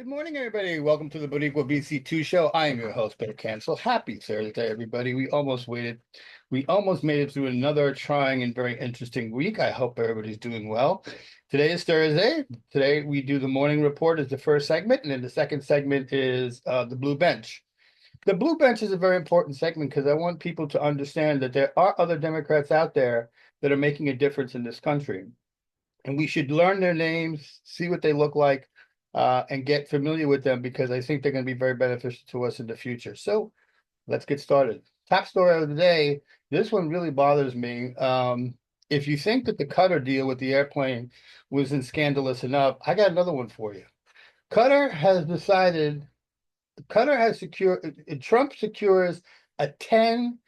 Good morning, everybody. Welcome to the BORICUABC2 show. I am your host, Better Cancel. Happy Thursday, everybody. We almost made it through another trying and very interesting week. I hope everybody's doing well. Today is Thursday. Today we do the morning report as the first segment, and then the second segment is the Blue Bench. The Blue Bench is a very important segment because I want people to understand that there are other Democrats out there that are making a difference in this country. And we should learn their names, see what they look like, and get familiar with them because I think they're going to be very beneficial to us in the future. So let's get started. Top story of the day. This one really bothers me. If you think that the Qatar deal with the airplane wasn't scandalous enough, I got another one for you. Qatar has decided, Qatar has secured, Trump secures a $10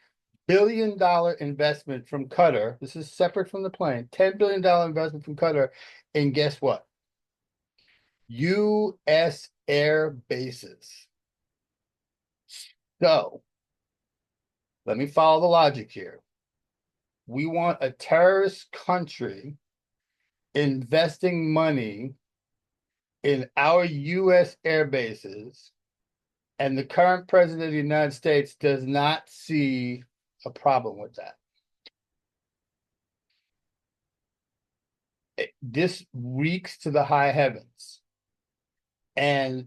billion investment from Qatar. This is separate from the plane. $10 billion investment from Qatar. And guess what? U.S. air bases. So let me follow the logic here. We want a terrorist country investing money in our U.S. air bases, and the current president of the United States does not see a problem with that. This reeks to the high heavens. And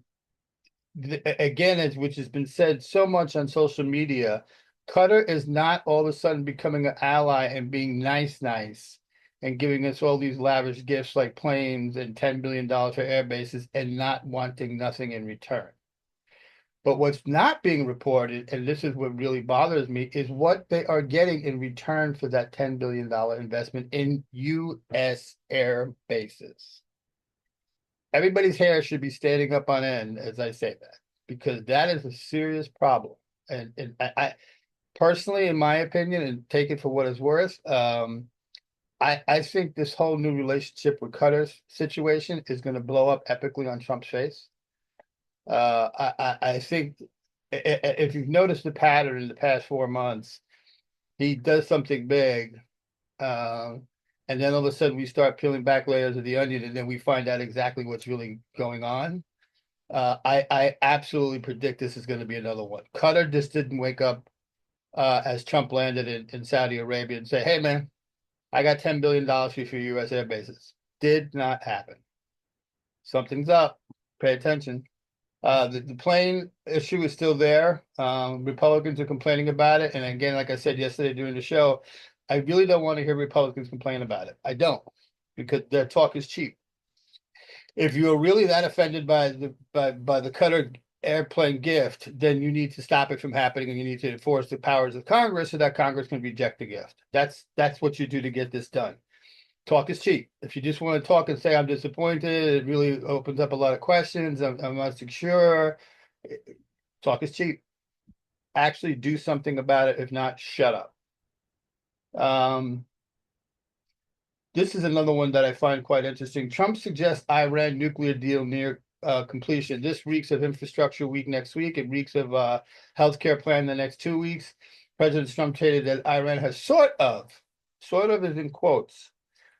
again, which has been said so much on social media, Qatar is not all of a sudden becoming an ally and being nice and giving us all these lavish gifts like planes and $10 billion for air bases and not wanting nothing in return. But what's not being reported, and this is what really bothers me, is what they are getting in return for that $10 billion investment in U.S. air bases. Everybody's hair should be standing up on end as I say that, because that is a serious problem. And I personally, in my opinion, and take it for what it's worth, I think this whole new relationship with Qatar's situation is going to blow up epically on Trump's face. I think if you've noticed the pattern in the past 4 months, he does something big. And then all of a sudden we start peeling back layers of the onion, and then we find out exactly what's really going on. I absolutely predict this is going to be another one. Qatar just didn't wake up as Trump landed in Saudi Arabia and say, "Hey, man, I got $10 billion for your U.S. air bases." Did not happen. Something's up. Pay attention. The plane issue is still there. Republicans are complaining about it. And again, like I said yesterday during the show, I really don't want to hear Republicans complain about it. I don't, because their talk is cheap. If you're really that offended by the Qatar airplane gift, then you need to stop it from happening, and you need to enforce the powers of Congress so that Congress can reject the gift. That's what you do to get this done. Talk is cheap. If you just want to talk and say I'm disappointed, it really opens up a lot of questions. I'm not secure. Talk is cheap. Actually do something about it. If not, shut up. This is another one that I find quite interesting. Trump suggests Iran nuclear deal near completion. This reeks of infrastructure week next week. It reeks of healthcare plan the next 2 weeks. President Trump stated that Iran has sort of is in quotes,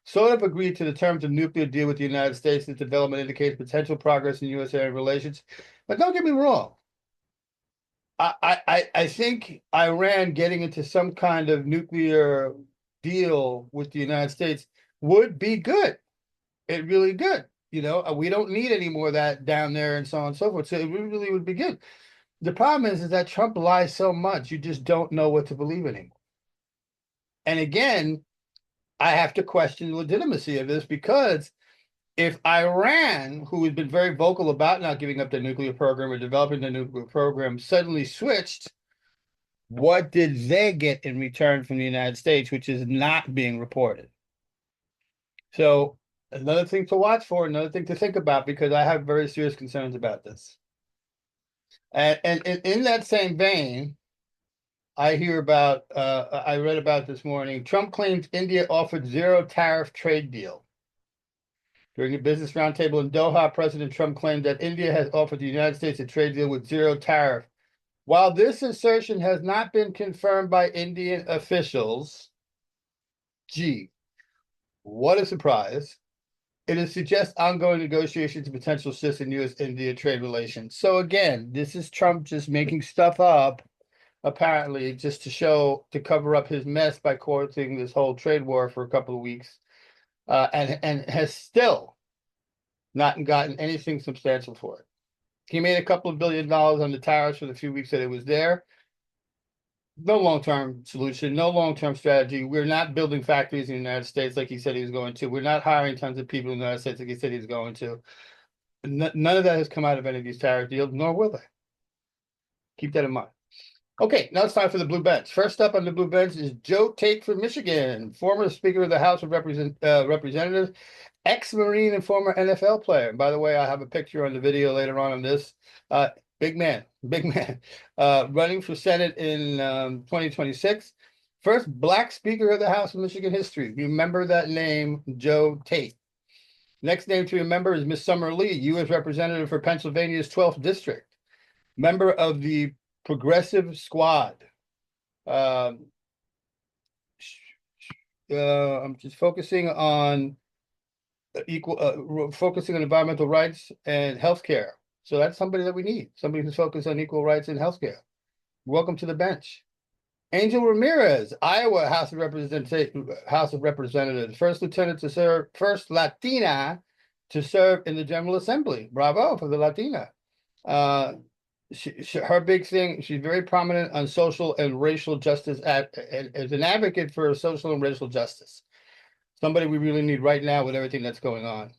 sort of agreed to the terms of nuclear deal with the United States. This development indicates potential progress in U.S.-Iran relations. But don't get me wrong. I think Iran getting into some kind of nuclear deal with the United States would be good. It really good. You know, we don't need any more of that down there and so on and so forth. So it really would be good. The problem is that Trump lies so much, you just don't know what to believe anymore. And again, I have to question the legitimacy of this, because if Iran, who has been very vocal about not giving up their nuclear program or developing their nuclear program, suddenly switched, what did they get in return from the United States, which is not being reported? So another thing to watch for, another thing to think about, because I have very serious concerns about this. And in that same vein, I read about this morning, Trump claims India offered zero tariff trade deal. During a business roundtable in Doha, President Trump claimed that India has offered the United States a trade deal with zero tariff. While this assertion has not been confirmed by Indian officials, gee, what a surprise. It suggests ongoing negotiations and potential shifts in U.S.-India trade relations. So again, this is Trump just making stuff up, apparently, just to cover up his mess by causing this whole trade war for a couple of weeks, and has still not gotten anything substantial for it. He made a couple of $1 billion on the tariffs for the few weeks that it was there. No long-term solution, no long-term strategy. We're not building factories in the United States like he said he was going to. We're not hiring tons of people in the United States like he said he was going to. None of that has come out of any of these tariff deals, nor will they. Keep that in mind. Okay, now it's time for the blue bench. First up on the blue bench is Joe Tate from Michigan, former Speaker of the House of Representatives, ex-Marine and former NFL player. And by the way, I have a picture on the video later on this. Big man, running for Senate in 2026. First Black Speaker of the House of Michigan history. Remember that name, Joe Tate. Next name to remember is Miss Summer Lee, U.S. Representative for Pennsylvania's 12th District. Member of the Progressive Squad. I'm just focusing on focusing on environmental rights and healthcare. So that's somebody that we need, somebody who's focused on equal rights and healthcare. Welcome to the bench. Angel Ramirez, Iowa House of Representatives, first lieutenant to serve, first Latina to serve in the General Assembly. Bravo for the Latina. Her big thing, she's very prominent on social and racial justice, as an advocate for social and racial justice. Somebody we really need right now with everything that's going on.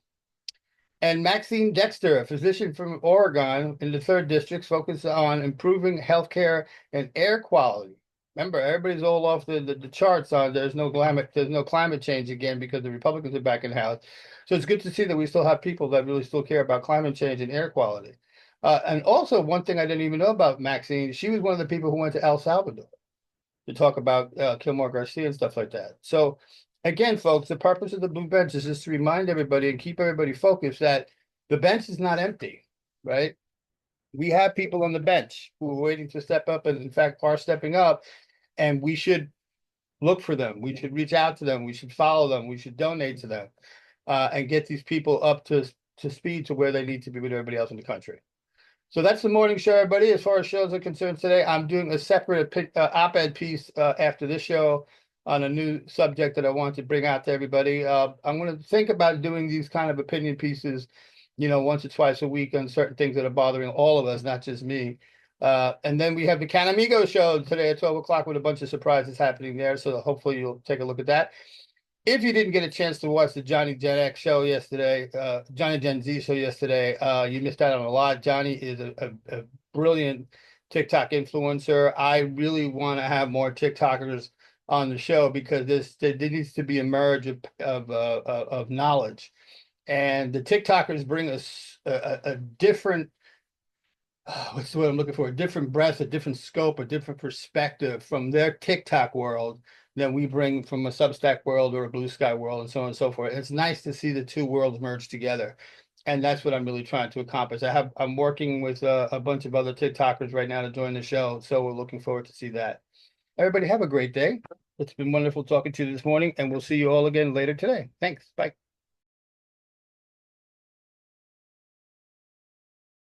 And Maxine Dexter, a physician from Oregon in the 3rd District, focused on improving healthcare and air quality. Remember, everybody's all off the charts on there's no climate change again because the Republicans are back in the House. So it's good to see that we still have people that really still care about climate change and air quality. And also, one thing I didn't even know about Maxine, she was one of the people who went to El Salvador to talk about Kilmore Garcia and stuff like that. So again, folks, the purpose of the blue bench is just to remind everybody and keep everybody focused that the bench is not empty, right? We have people on the bench who are waiting to step up and in fact are stepping up, and we should look for them. We should reach out to them. We should follow them. We should donate to them and get these people up to speed to where they need to be with everybody else in the country. So that's the morning show, everybody. As far as shows are concerned today, I'm doing a separate op-ed piece after this show on a new subject that I want to bring out to everybody. I'm going to think about doing these kind of opinion pieces, once or twice a week on certain things that are bothering all of us, not just me. And then we have the Canamigo show today at 12 o'clock with a bunch of surprises happening there. So hopefully you'll take a look at that. If you didn't get a chance to watch the Johnny Gen X show yesterday, Johnny Gen Z show yesterday, you missed out on a lot. Johnny is a brilliant TikTok influencer. I really want to have more TikTokers on the show because there needs to be a merge of knowledge. And the TikTokers bring us a different, what's the word I'm looking for? A different breadth, a different scope, a different perspective from their TikTok world than we bring from a Substack world or a Blue Sky world and so on and so forth. It's nice to see the two worlds merge together. And that's what I'm really trying to accomplish. I'm working with a bunch of other TikTokers right now to join the show. So we're looking forward to see that. Everybody have a great day. It's been wonderful talking to you this morning, and we'll see you all again later today. Thanks. Bye.